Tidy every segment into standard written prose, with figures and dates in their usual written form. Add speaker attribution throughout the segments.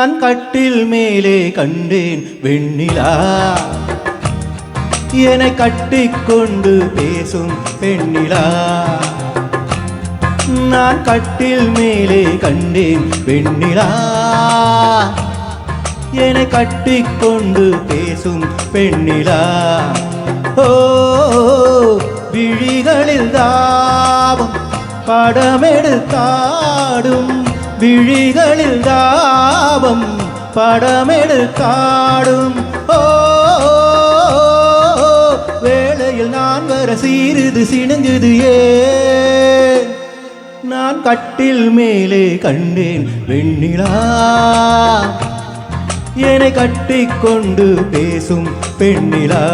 Speaker 1: நான் கட்டில் மேலே கண்டேன் வெண்ணிலா, என்னை கட்டிக்கொண்டு பேசும் பெண்ணிலா. நான் கட்டில் மேலே கண்டேன் வெண்ணிலா, என்னை கட்டிக்கொண்டு பேசும் பெண்ணிலா. ஓ விழிகளில் தாபம் படமெடுத்தாடும், விழிகளில் தாபம் படமெடுத்தாடும். ஓ வேளையில் நான் வர சீருது சிணுங்குது ஏன், நான் கட்டில் மேலே கண்டேன் வெண்ணிலா, என்னை கட்டிக்கொண்டு பேசும் பெண்ணிலா.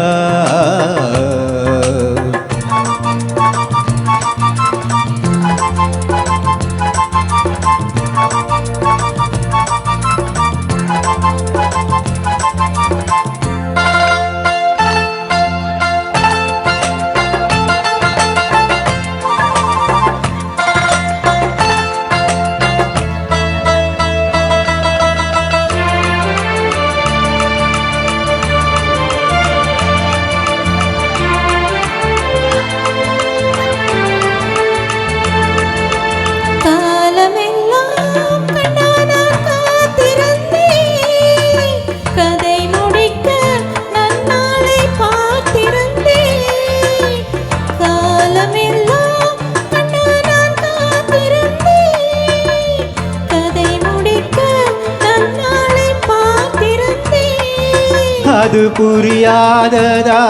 Speaker 1: அது புரியாததா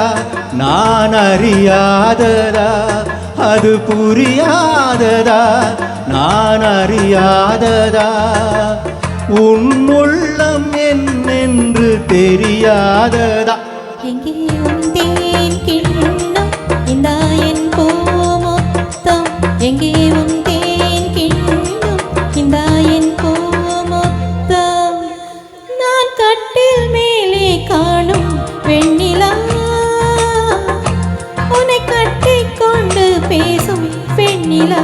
Speaker 1: நான் அறியாததா, அது புரியாததா நான் அறியாததா, உன் உள்ளம் என்னென்று தெரியாததா.
Speaker 2: எங்கே உந்தேன் கிண்ணம் இந்தா என் கோமொத்தம், எங்கே உந்தேன் கிண்ணம் இந்தா என் கோமொத்தம். நான் கட்டில் மேலே காணும் வெண்ணிலா, உன்னை கட்டிக்கொண்டு பேசும் பெண்ணிலா.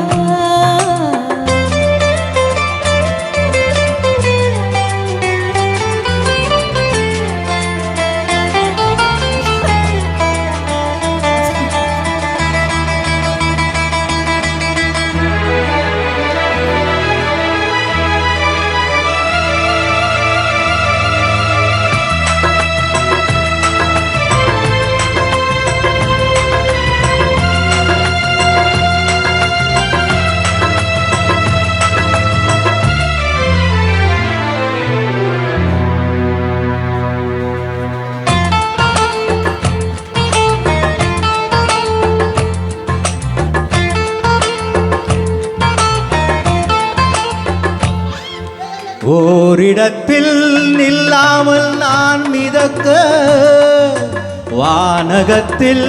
Speaker 1: ஓரிடத்தில் நில்லாமல் நான் மிதக்க, வானகத்தில்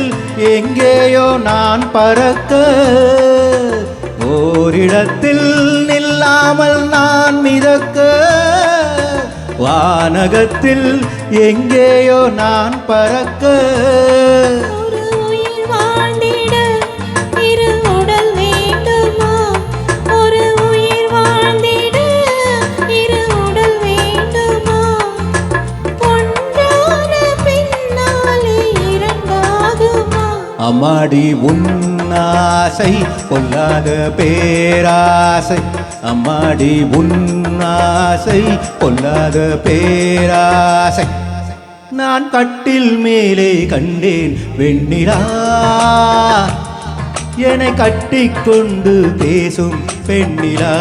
Speaker 1: எங்கேயோ நான் பறக்க. ஓரிடத்தில் நில்லாமல் நான் மிதக்க, வானகத்தில் எங்கேயோ நான் பறக்க. அம்மாடி உன்னாசை பொல்லாத பேராசை, அம்மாடி உன்னாசை பொல்லாத பேராசை. நான் கட்டில் மேலே கண்டேன் வெண்ணிலா, என்னை கட்டிக்கொண்டு பேசும் பெண்ணிலா.